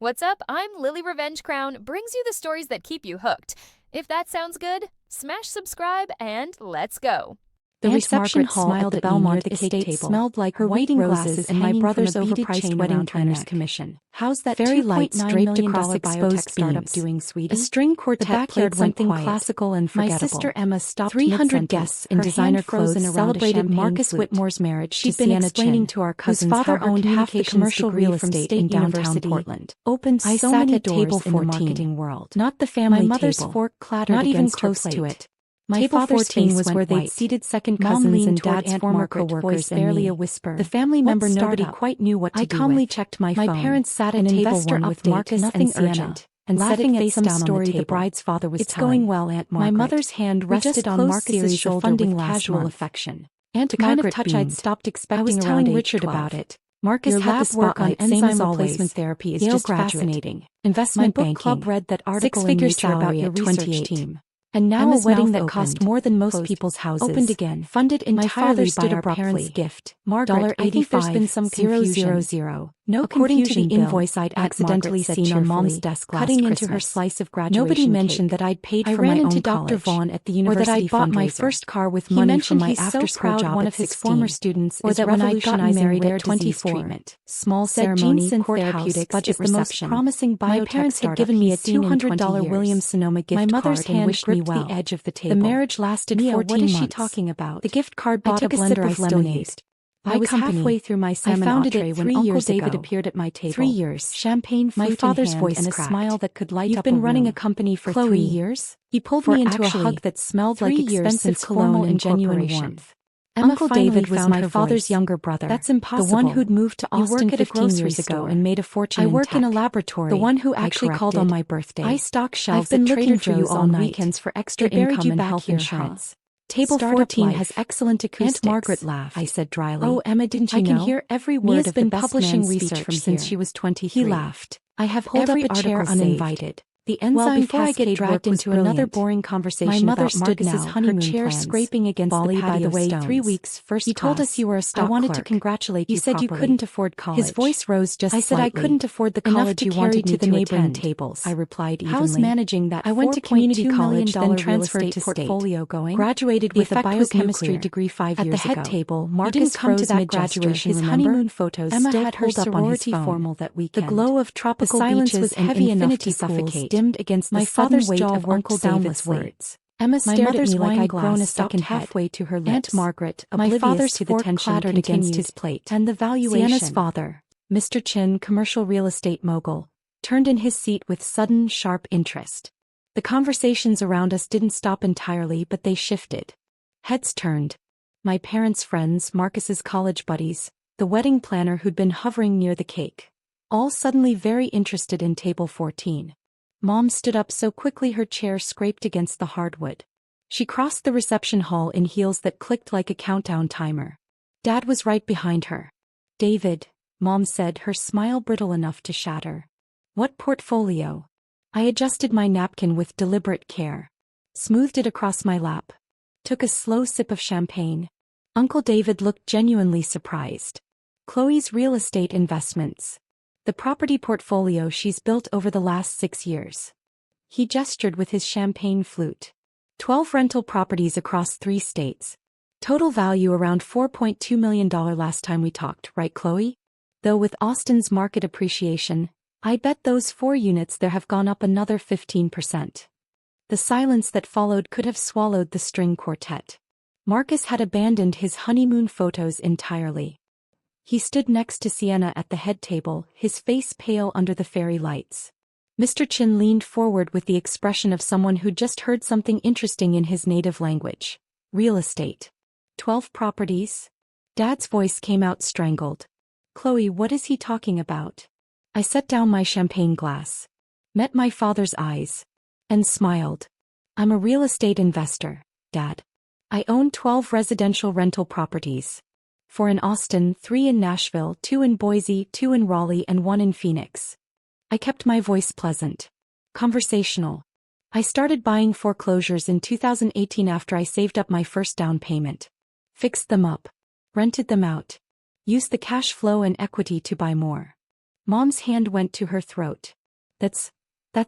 What's up? I'm Lily Revenge Crown, brings you the stories that keep you hooked. If that sounds good, smash subscribe and let's go. The Aunt reception Margaret hall smiled at the at me Belmont near the cake estate table. smelled like Her wedding reading glasses glasses and my hanging brother's from a beaded overpriced chain wedding around her planner's neck. commission. How's that Fairy lights 2.9 draped million across dollar exposed biotech startup beams. doing, sweetie? A string quartet The backyard played something went quiet. classical and My forgettable. sister Emma stopped 300 mid-sentence, guests in her designer hand frozen clothes around a celebrated champagne Marcus flute. Whitmore's marriage She'd to been Sienna explaining Chin, to our whose cousins father how her owned half the communications commercial degree real from estate State in downtown University Portland. opened I so sat many at doors table in the 14, marketing world. not the family My mother's table, fork clattered not even against her close to plate. it. My Table father's 14 face was went where they'd white. seated second Mom cousins leaned and toward Dad's Aunt former Margaret, co-workers voice and barely me. a whisper. The family What member nobody startup? quite knew what to I do calmly with. checked my My phone. parents sat An at table investor one with update, Marcus nothing and Sienna, urgent, and laughing laughing at face some down on the story the table. bride's father was It's telling. going well, Aunt Margaret. My mother's hand We just rested on closed Marcus's series of shoulder funding with last casual month. affection. Aunt The kind of Margaret touch beamed. I'd stopped expecting I was around telling age Richard 12. about it. Marcus Your had the lab work on spotlight, same enzyme as always. replacement therapy is Yale just graduate. fascinating. Investment My book banking. club read that article in Six-figure Nature about salary your at research 28. team. And now Emma's a wedding mouth that opened, cost more than most closed, people's houses. opened again, Funded My father entirely by stood our abruptly. parents' gift. Margaret, I think there's been some confusion. 000. No According to the confusion, invoice Bill, I'd Aunt accidentally Margaret said seen on Mom's cheerfully, desk last cutting into her Christmas. slice of graduation Nobody mentioned cake. that I'd paid I for ran my into own Dr. college, Vaughn at the or university that I'd bought my fundraiser. first car with He money mentioned from my he's so after-school proud job one at of his 16, former students or is that when I'd gotten revolutionizing married rare at disease 24. treatment. Small Said ceremony, Gene courthouse, Therapeutics budget is the most reception. promising biotech My parents had startup given me a he's seen in 20 $200 years. Williams-Sonoma gift My mother's card and hand wished me gripped well. the edge of the table. The marriage lasted Mia, 14 what is she months. talking about? The gift card I bought took a a sip blender I of still lemonade. used. I was halfway through my salmon I found it entree at when 3 Uncle years David ago. appeared at my table. 3 years. Champagne My flute father's in hand voice and a cracked. smile that could light You've up been a running a room. company for Chloe, 3 years? He pulled For me into actually, a hug that smelled 3 like years expensive since cologne formal and genuine incorporation. warmth. Uncle finally David was found my her father's voice. younger brother. That's impossible. The one who'd moved to You Austin work at a 15 grocery years ago store and made a fortune I in work in a tech. laboratory. The one who I actually called on corrected. my birthday. I stock shelves I've been at looking Trader for you Joe's all on night. weekends for extra They buried income you and back health here, insurance. Table Startup 14 life. has excellent acoustics. Aunt Margaret laughed. I said dryly. Oh, Emma, didn't you I can know? hear every word Mia's of been the best publishing man's research speech from since here. she was 23. He laughed. I have Pulled every up a chair article uninvited. saved. The enzyme Well, before I get cascade dragged work was into another brilliant. boring conversation My mother about stood Marcus's now, honeymoon her chair plans. scraping against Bali, the by patio the way, stones. 3 weeks first You told class. us you were a stock I wanted clerk. to congratulate you. You said properly. you couldn't afford college. His voice rose just I said slightly. I couldn't afford the Enough college to you carry wanted to me the to neighboring attend. tables. I replied evenly. How's managing that I went to community $4.2 million college, then real transferred estate to portfolio going. Graduated The with a effect was biochemistry nuclear. degree 5 At years the head ago. table, You Marcus didn't come to froze that mid-gesture. graduation, His remember? honeymoon photos Emma still had her pulled up on his sorority phone. formal that The weekend. glow of tropical The silence beaches was and heavy enough infinity to pools suffocate. dimmed against My the sudden father's weight jaw of worked Uncle David's soundlessly. words. Emma My stared at mother's me like I'd wine grown a glass stopped second head. halfway to her lips. Aunt Margaret, My oblivious father's to the fork tension, clattered against continued. his plate. And the valuation. Sienna's father, Mr. Chin, commercial real estate mogul, turned in his seat with sudden, sharp interest. The conversations around us didn't stop entirely, but they shifted. Heads turned. My parents' friends, Marcus's college buddies, the wedding planner who'd been hovering near the cake, all suddenly very interested in table 14. Mom stood up so quickly her chair scraped against the hardwood. She crossed the reception hall in heels that clicked like a countdown timer. Dad was right behind her. David, Mom said, her smile brittle enough to shatter. What portfolio? I adjusted my napkin with deliberate care. Smoothed it across my lap. Took a slow sip of champagne. Uncle David looked genuinely surprised. Chloe's real estate investments. The property portfolio she's built over the last 6 years. He gestured with his champagne flute. 12 rental properties across 3 states. Total value around $4.2 million last time we talked, right, Chloe? Though with Austin's market appreciation, I bet those 4 units there have gone up another 15%. The silence that followed could have swallowed the string quartet. Marcus had abandoned his honeymoon photos entirely. He stood next to Sienna at the head table, his face pale under the fairy lights. Mr. Chin leaned forward with the expression of someone who'd just heard something interesting in his native language. Real estate. 12 properties? Dad's voice came out strangled. Chloe, what is he talking about? I set down my champagne glass, met my father's eyes, and smiled. I'm a real estate investor, Dad. I own 12 residential rental properties. 4 in Austin, 3 in Nashville, 2 in Boise, 2 in Raleigh, and 1 in Phoenix. I kept my voice pleasant. Conversational. I started buying foreclosures in 2018 after I saved up my first down payment. Fixed them up. Rented them out. Used the cash flow and equity to buy more. Mom's hand went to her throat. That's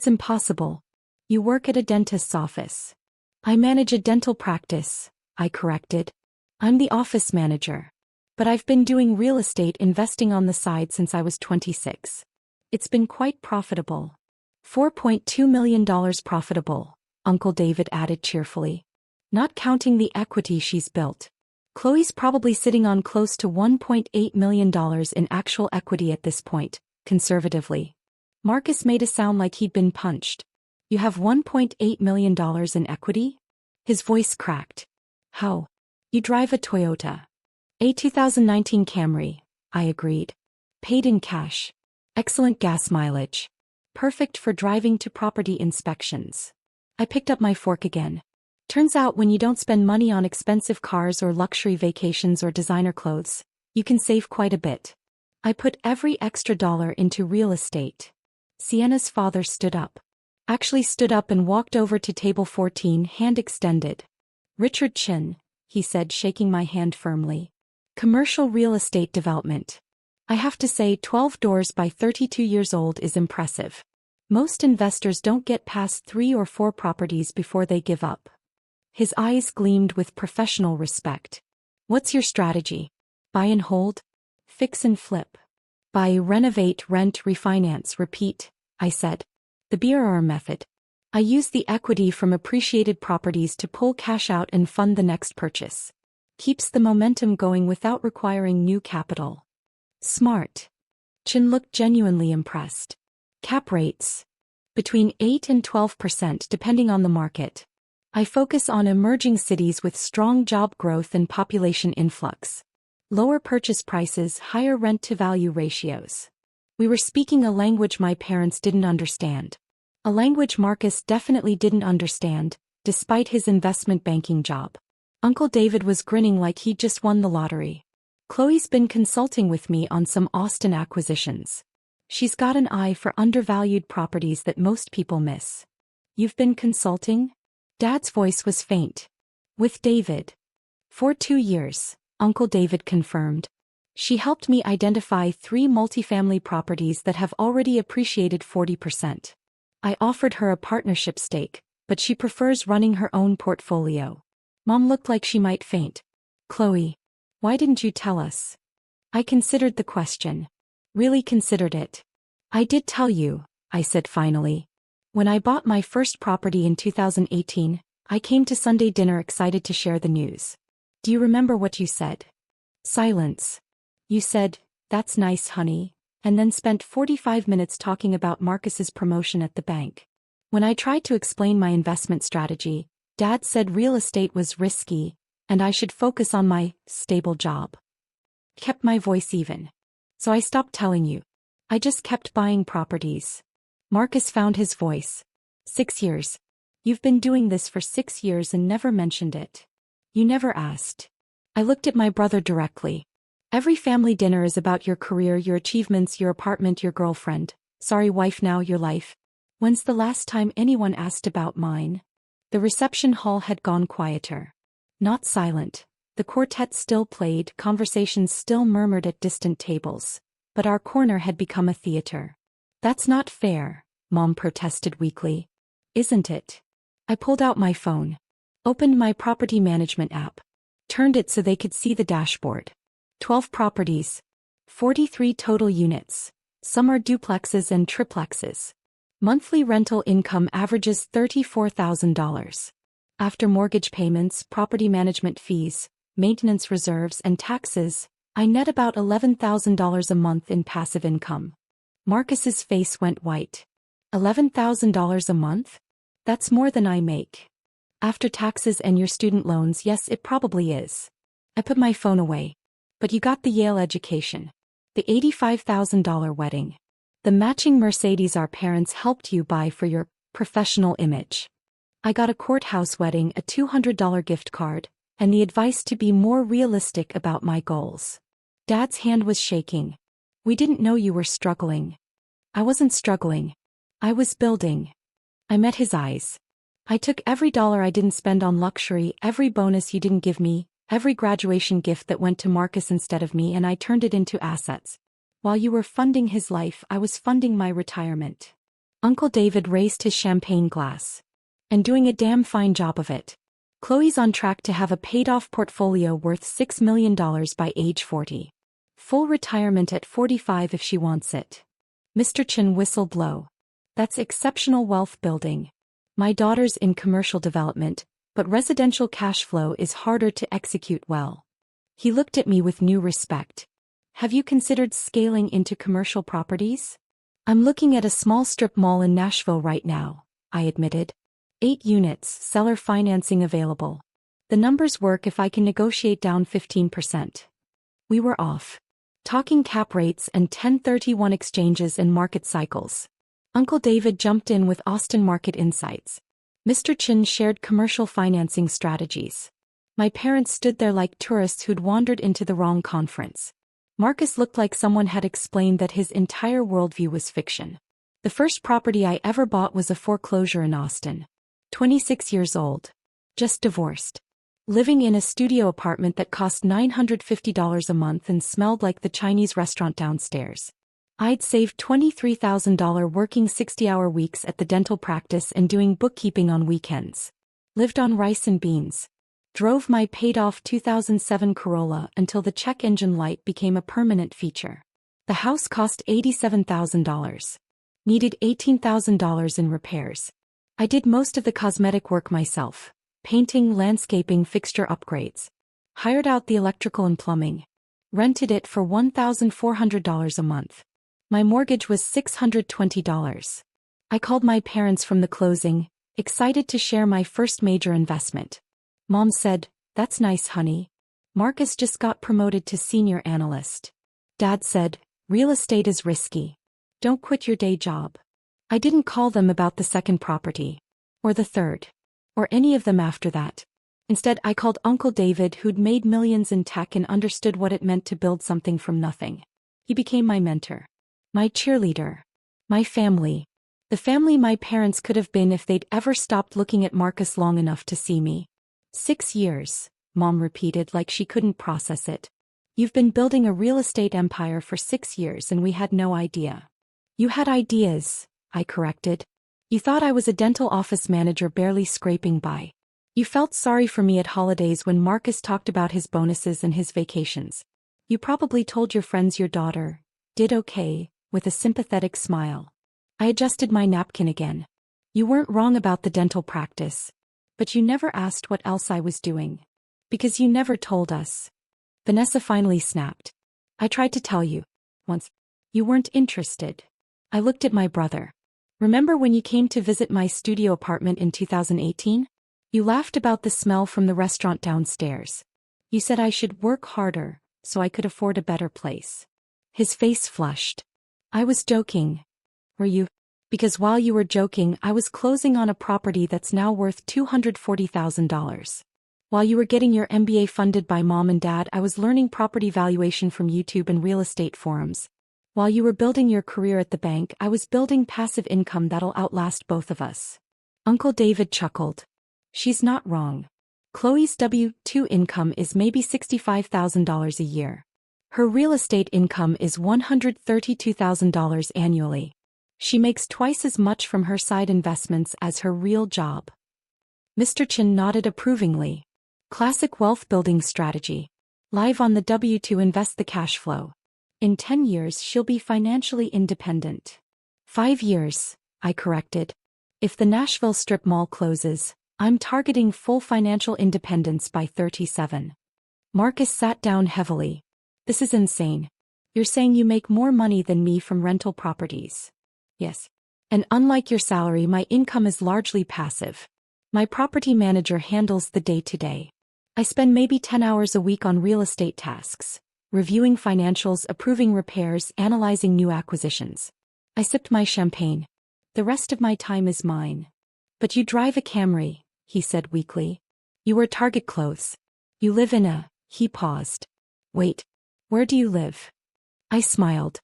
impossible. You work at a dentist's office. I manage a dental practice, I corrected. I'm the office manager. But I've been doing real estate investing on the side since I was 26. It's been quite profitable. $4.2 million profitable, Uncle David added cheerfully. Not counting the equity she's built. Chloe's probably sitting on close to $1.8 million in actual equity at this point, conservatively. Marcus made it sound like he'd been punched. You have $1.8 million in equity? His voice cracked. How? You drive a Toyota. A 2019 Camry, I agreed. Paid in cash. Excellent gas mileage. Perfect for driving to property inspections. I picked up my fork again. Turns out when you don't spend money on expensive cars or luxury vacations or designer clothes, you can save quite a bit. I put every extra dollar into real estate. Sienna's father stood up. Actually stood up and walked over to table 14, hand extended. Richard Chin, he said, shaking my hand firmly. Commercial real estate development. I have to say 12 doors by 32 years old is impressive. Most investors don't get past 3 or 4 properties before they give up. His eyes gleamed with professional respect. What's your strategy? Buy and hold? Fix and flip? Buy, renovate, rent, refinance, repeat, I said. The BRR method. I use the equity from appreciated properties to pull cash out and fund the next purchase. Keeps the momentum going without requiring new capital. Smart. Chin looked genuinely impressed. Cap rates. Between 8 and 12% depending on the market. I focus on emerging cities with strong job growth and population influx. Lower purchase prices, higher rent-to-value ratios. We were speaking a language my parents didn't understand. A language Marcus definitely didn't understand, despite his investment banking job. Uncle David was grinning like he'd just won the lottery. Chloe's been consulting with me on some Austin acquisitions. She's got an eye for undervalued properties that most people miss. You've been consulting? Dad's voice was faint. With David. For 2 years. Uncle David confirmed. She helped me identify 3 multifamily properties that have already appreciated 40%. I offered her a partnership stake, but she prefers running her own portfolio. Mom looked like she might faint. Chloe, why didn't you tell us? I considered the question. Really considered it. I did tell you, I said finally. When I bought my first property in 2018, I came to Sunday dinner excited to share the news. Do you remember what you said? Silence. You said, "That's nice, honey," and then spent 45 minutes talking about Marcus's promotion at the bank. When I tried to explain my investment strategy, Dad said real estate was risky, and I should focus on my stable job. Kept my voice even. So I stopped telling you. I just kept buying properties. Marcus found his voice. 6 years. You've been doing this for 6 years and never mentioned it. You never asked. I looked at my brother directly. Every family dinner is about your career, your achievements, your apartment, your girlfriend. Sorry, wife, now your life. When's the last time anyone asked about mine? The reception hall had gone quieter. Not silent. The quartet still played, conversations still murmured at distant tables. But our corner had become a theater. That's not fair, Mom protested weakly. Isn't it? I pulled out my phone. Opened my property management app. Turned it so they could see the dashboard. 12 properties. 43 total units. Some are duplexes and triplexes. Monthly rental income averages $34,000. After mortgage payments, property management fees, maintenance reserves, and taxes, I net about $11,000 a month in passive income. Marcus's face went white. $11,000 a month? That's more than I make. After taxes and your student loans, yes, it probably is. I put my phone away. But you got the Yale education. The $85,000 wedding. The matching Mercedes our parents helped you buy for your professional image. I got a courthouse wedding, a $200 gift card, and the advice to be more realistic about my goals. Dad's hand was shaking. We didn't know you were struggling. I wasn't struggling. I was building. I met his eyes. I took every dollar I didn't spend on luxury, every bonus you didn't give me, every graduation gift that went to Marcus instead of me, and I turned it into assets. While you were funding his life, I was funding my retirement. Uncle David raised his champagne glass. And doing a damn fine job of it. Chloe's on track to have a paid-off portfolio worth $6 million by age 40. Full retirement at 45 if she wants it. Mr. Chin whistled low. That's exceptional wealth building. My daughter's in commercial development, but residential cash flow is harder to execute well. He looked at me with new respect. Have you considered scaling into commercial properties? I'm looking at a small strip mall in Nashville right now, I admitted. 8 units, seller financing available. The numbers work if I can negotiate down 15%. We were off. Talking cap rates and 1031 exchanges and market cycles. Uncle David jumped in with Austin market insights. Mr. Chin shared commercial financing strategies. My parents stood there like tourists who'd wandered into the wrong conference. Marcus looked like someone had explained that his entire worldview was fiction. The first property I ever bought was a foreclosure in Austin. 26 years old. Just divorced. Living in a studio apartment that cost $950 a month and smelled like the Chinese restaurant downstairs. I'd saved $23,000 working 60-hour weeks at the dental practice and doing bookkeeping on weekends. Lived on rice and beans. Drove my paid-off 2007 Corolla until the check engine light became a permanent feature. The house cost $87,000. Needed $18,000 in repairs. I did most of the cosmetic work myself. Painting, landscaping, fixture upgrades. Hired out the electrical and plumbing. Rented it for $1,400 a month. My mortgage was $620. I called my parents from the closing, excited to share my first major investment. Mom said, "That's nice, honey. Marcus just got promoted to senior analyst." Dad said, "Real estate is risky. Don't quit your day job." I didn't call them about the second property. Or the third. Or any of them after that. Instead, I called Uncle David, who'd made millions in tech and understood what it meant to build something from nothing. He became my mentor. My cheerleader. My family. The family my parents could have been if they'd ever stopped looking at Marcus long enough to see me. 6 years, Mom repeated like she couldn't process it. You've been building a real estate empire for 6 years and we had no idea. You had ideas, I corrected. You thought I was a dental office manager barely scraping by. You felt sorry for me at holidays when Marcus talked about his bonuses and his vacations. You probably told your friends your daughter did okay, with a sympathetic smile. I adjusted my napkin again. You weren't wrong about the dental practice. But you never asked what else I was doing. Because you never told us. Vanessa finally snapped. I tried to tell you. Once. You weren't interested. I looked at my brother. Remember when you came to visit my studio apartment in 2018? You laughed about the smell from the restaurant downstairs. You said I should work harder, so I could afford a better place. His face flushed. I was joking. Were you? Because while you were joking, I was closing on a property that's now worth $240,000. While you were getting your MBA funded by Mom and Dad, I was learning property valuation from YouTube and real estate forums. While you were building your career at the bank, I was building passive income that'll outlast both of us. Uncle David chuckled. She's not wrong. Chloe's W-2 income is maybe $65,000 a year. Her real estate income is $132,000 annually. She makes twice as much from her side investments as her real job. Mr. Chin nodded approvingly. Classic wealth building strategy. Live on the W-2 invest the cash flow. In 10 years she'll be financially independent. 5 years, I corrected. If the Nashville strip mall closes, I'm targeting full financial independence by 37. Marcus sat down heavily. This is insane. You're saying you make more money than me from rental properties. Yes. And unlike your salary, my income is largely passive. My property manager handles the day-to-day. I spend maybe 10 hours a week on real estate tasks, reviewing financials, approving repairs, analyzing new acquisitions. I sipped my champagne. The rest of my time is mine. But you drive a Camry, he said weakly. You wear Target clothes. You live in a... He paused. Wait. Where do you live? I smiled.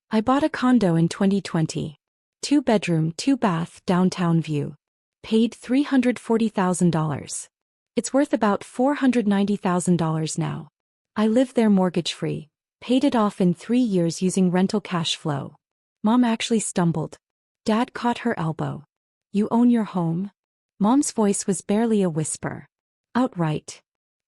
I bought a condo in 2020. 2-bedroom, 2-bath, downtown view. Paid $340,000. It's worth about $490,000 now. I live there mortgage-free, Paid it off in 3 years using rental cash flow. Mom actually stumbled. Dad caught her elbow. You own your home? Mom's voice was barely a whisper. Outright.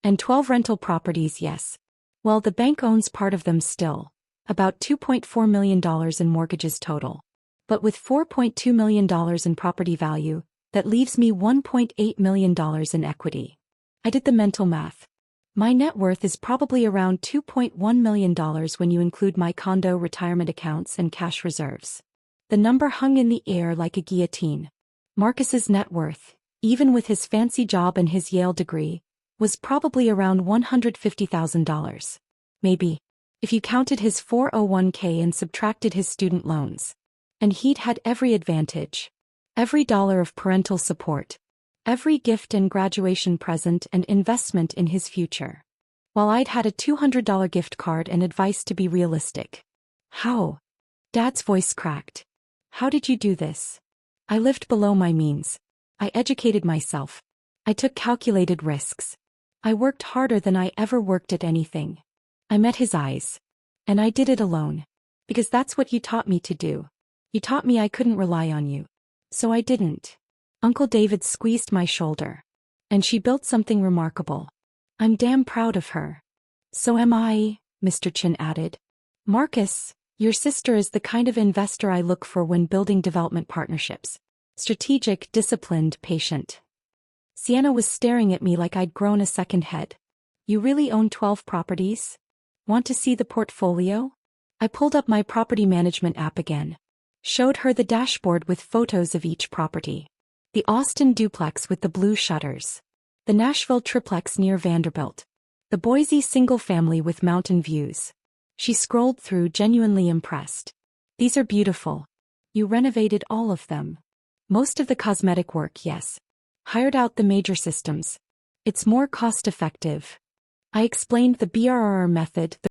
And 12 rental properties, yes. Well, the bank owns part of them still. About $2.4 million in mortgages total. But with $4.2 million in property value, that leaves me $1.8 million in equity. I did the mental math. My net worth is probably around $2.1 million when you include my condo, retirement accounts, and cash reserves. The number hung in the air like a guillotine. Marcus's net worth, even with his fancy job and his Yale degree, was probably around $150,000. Maybe. If you counted his 401k and subtracted his student loans. And he'd had every advantage. Every dollar of parental support. Every gift and graduation present and investment in his future. While I'd had a $200 gift card and advice to be realistic. How? Dad's voice cracked. How did you do this? I lived below my means. I educated myself. I took calculated risks. I worked harder than I ever worked at anything. I met his eyes. And I did it alone. Because that's what you taught me to do. You taught me I couldn't rely on you. So I didn't. Uncle David squeezed my shoulder. And she built something remarkable. I'm damn proud of her. So am I, Mr. Chin added. Marcus, your sister is the kind of investor I look for when building development partnerships. Strategic, disciplined, patient. Sienna was staring at me like I'd grown a second head. You really own 12 properties? Want to see the portfolio? I pulled up my property management app again. Showed her the dashboard with photos of each property. The Austin duplex with the blue shutters. The Nashville triplex near Vanderbilt. The Boise single family with mountain views. She scrolled through, genuinely impressed. These are beautiful. You renovated all of them. Most of the cosmetic work, yes. Hired out the major systems. It's more cost-effective. I explained the BRR method, the